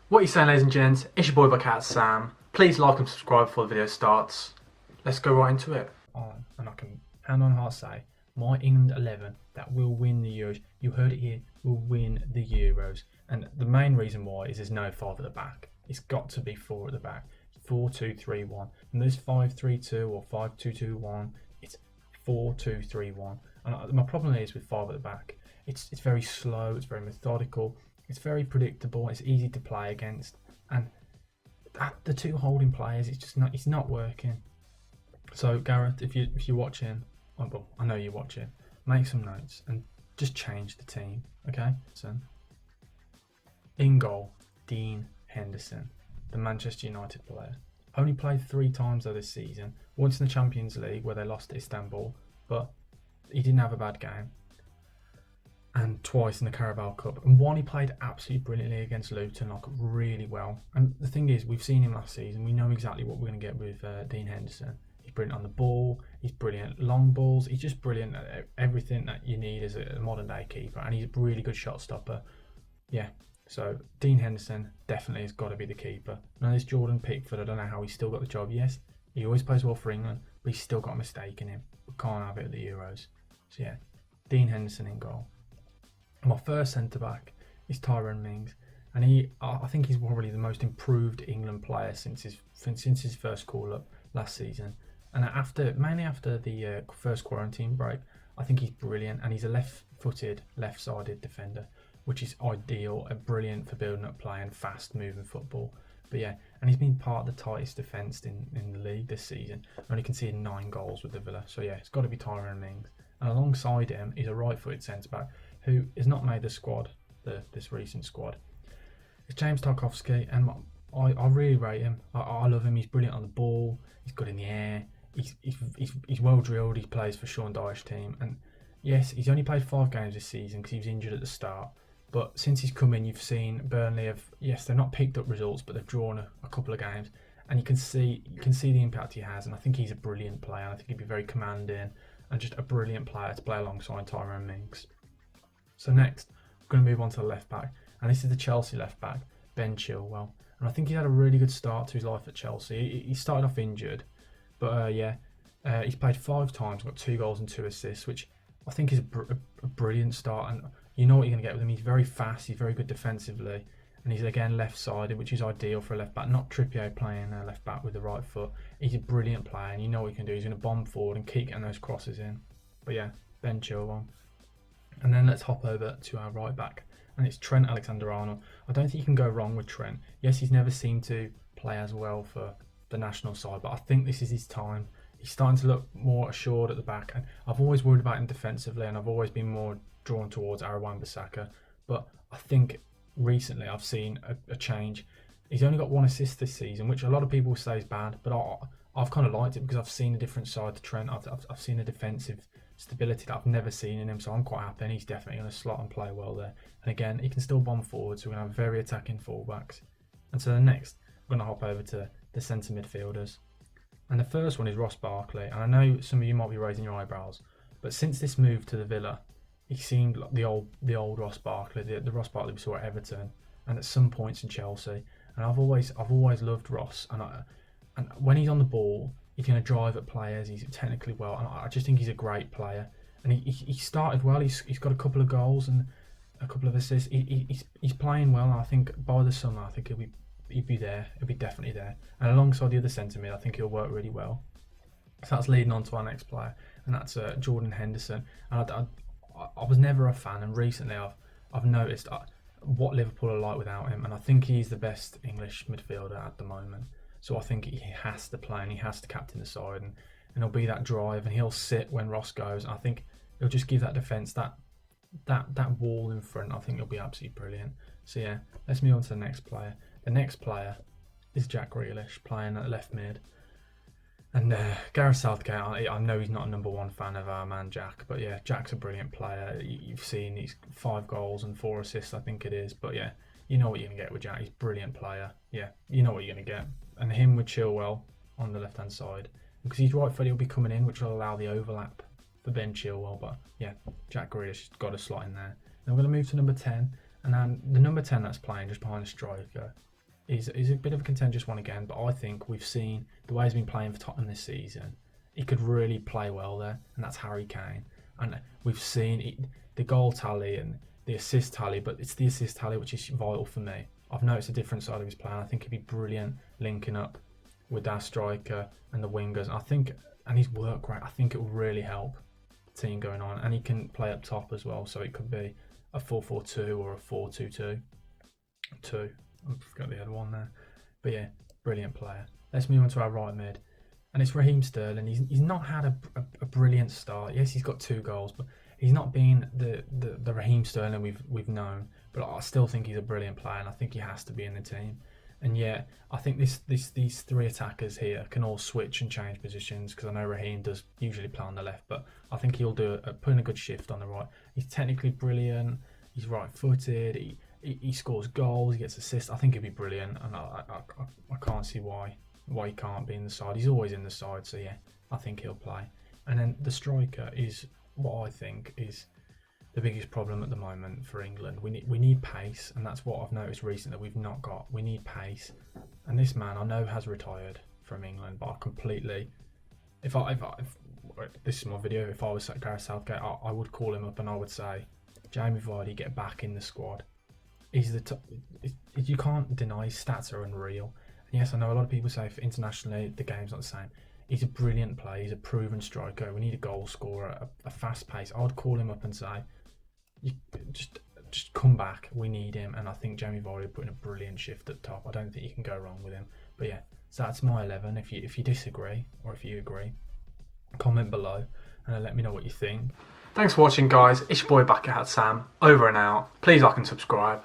What are you saying, ladies and gents? It's your boy by Cat Sam. Please like and subscribe before the video starts. Let's go right into it. And I can hand on heart say, my England 11 that will win the Euros, you heard it here, will win the Euros. And the main reason why is there's no 5 at the back. It's got to be 4 at the back. 4-2-3-1. And there's 5-3-2 or 5-2-2-1. It's 4-2-3-1. And my problem is with 5 at the back, it's very slow, it's very methodical, it's very predictable, it's easy to play against. And the two holding players, it's not working. So Gareth, if you're watching, well, I know you're watching, make some notes and just change the team, okay? So, in goal, Dean Henderson, the Manchester United player. Only played 3 times though this season. Once in the Champions League where they lost to Istanbul, but he didn't have a bad game. And twice in the Carabao Cup. And one he played absolutely brilliantly against Luton, like really well. And the thing is, we've seen him last season. We know exactly what we're going to get with Dean Henderson. He's brilliant on the ball. He's brilliant long balls. He's just brilliant at everything that you need as a modern day keeper. And he's a really good shot stopper. Yeah. So Dean Henderson definitely has got to be the keeper. Now this Jordan Pickford, I don't know how he's still got the job. Yes, he always plays well for England, but he's still got a mistake in him. We can't have it at the Euros. So yeah, Dean Henderson in goal. My first centre back is Tyrone Mings, and I think he's probably the most improved England player since his first call up last season. And mainly after the first quarantine break, I think he's brilliant, and he's a left-footed, left-sided defender, which is ideal, brilliant for building up play and fast-moving football. But yeah, and he's been part of the tightest defence in the league this season, only conceded 9 goals with the Villa. So yeah, it's got to be Tyrone Mings. And alongside him is a right-footed centre-back who has not made the squad, this recent squad. It's James Tarkowski, and I really rate him. I love him. He's brilliant on the ball. He's good in the air. He's well drilled. He plays for Sean Dyche's team. And yes, he's only played 5 games this season because he was injured at the start. But since he's come in, you've seen Burnley they've not picked up results, but they've drawn a couple of games. And you can see the impact he has. And I think he's a brilliant player. I think he'd be very commanding and just a brilliant player to play alongside Tyrone Mings. So next, we're going to move on to the left back, and this is the Chelsea left back, Ben Chilwell. And I think he had a really good start to his life at Chelsea. He started off injured, but he's played 5 times, got 2 goals and 2 assists, which I think is a brilliant start. And you know what you're going to get with him. He's very fast, he's very good defensively, and he's again left-sided, which is ideal for a left back. Not Trippier playing left back with the right foot. He's a brilliant player, and you know what he can do. He's going to bomb forward and keep getting those crosses in. But yeah, Ben Chilwell. And then let's hop over to our right back, and it's Trent Alexander-Arnold. I don't think you can go wrong with Trent. Yes, he's never seemed to play as well for the national side, but I think this is his time. He's starting to look more assured at the back, and I've always worried about him defensively, and I've always been more drawn towards Wan-Bissaka. But I think recently I've seen a change. He's only got 1 assist this season, which a lot of people say is bad, but I've kind of liked it because I've seen a different side to Trent. I've seen a defensive stability that I've never seen in him, so I'm quite happy, and he's definitely going to slot and play well there. And again, he can still bomb forward, so we're going to have very attacking fullbacks. And so next, we're going to hop over to the centre midfielders. And the first one is Ross Barkley, and I know some of you might be raising your eyebrows, but since this move to the Villa, he seemed like the old Ross Barkley, the Ross Barkley we saw at Everton, and at some points in Chelsea. And I've always loved Ross, and when he's on the ball, he's going to drive at players. He's technically well, and I just think he's a great player. And he started well. He's got a couple of goals and a couple of assists. He's playing well. And I think by the summer, I think he'd be there. He'll be definitely there. And alongside the other centre mid, I think he'll work really well. So that's leading on to our next player, and that's Jordan Henderson. And I was never a fan, and recently I've noticed what Liverpool are like without him, and I think he's the best English midfielder at the moment. So I think he has to play, and he has to captain the side, and he'll be that drive, and he'll sit when Ross goes. And I think he'll just give that defence that wall in front. I think he'll be absolutely brilliant. So yeah, let's move on to the next player. The next player is Jack Grealish playing at left mid. And Gareth Southgate, I know he's not a #1 fan of our man Jack, but yeah, Jack's a brilliant player. You've seen he's 5 goals and 4 assists, I think it is. But yeah, you know what you're going to get with Jack. He's a brilliant player. Yeah, you know what you're going to get. And him with Chilwell on the left-hand side. Because he's right foot, he'll be coming in, which will allow the overlap for Ben Chilwell. But yeah, Jack Grealish has got a slot in there. Then we're going to move to number 10. And then the number 10 that's playing just behind the striker is a bit of a contentious one again, but I think we've seen the way he's been playing for Tottenham this season. He could really play well there, and that's Harry Kane. And we've seen the goal tally and the assist tally, but it's the assist tally which is vital for me. I've noticed a different side of his play. I think he'd be brilliant linking up with our striker and the wingers. And his work rate, I think it will really help the team going on. And he can play up top as well, so it could be a 4-4-2 or a 4-2-2. I forgot the other one there. But yeah, brilliant player. Let's move on to our right mid. And it's Raheem Sterling. He's not had a brilliant start. Yes, he's got 2 goals, but he's not been the Raheem Sterling we've known. But I still think he's a brilliant player, and I think he has to be in the team. And yeah, I think these 3 attackers here can all switch and change positions, because I know Raheem does usually play on the left, but I think he'll put in a good shift on the right. He's technically brilliant. He's right-footed. He scores goals. He gets assists. I think he'd be brilliant, and I can't see why he can't be in the side. He's always in the side, so yeah, I think he'll play. And then the striker is what I think is the biggest problem at the moment for England. We need pace, and that's what I've noticed recently that we've not got. We need pace, and this man I know has retired from England, but I completely, if this is my video, if I was Gareth Southgate, I would call him up and I would say, Jamie Vardy, get back in the squad. He's you can't deny his stats are unreal. And yes, I know a lot of people say for internationally the game's not the same. He's a brilliant player. He's a proven striker. We need a goal scorer, a fast pace. I would call him up and say, just come back. We need him. And I think Jamie Vardy put in a brilliant shift at top. I don't think you can go wrong with him. But yeah, so that's my 11. If you disagree or if you agree, comment below and let me know what you think. Thanks for watching, guys. It's your boy Back at Sam. Over and out. Please like and subscribe.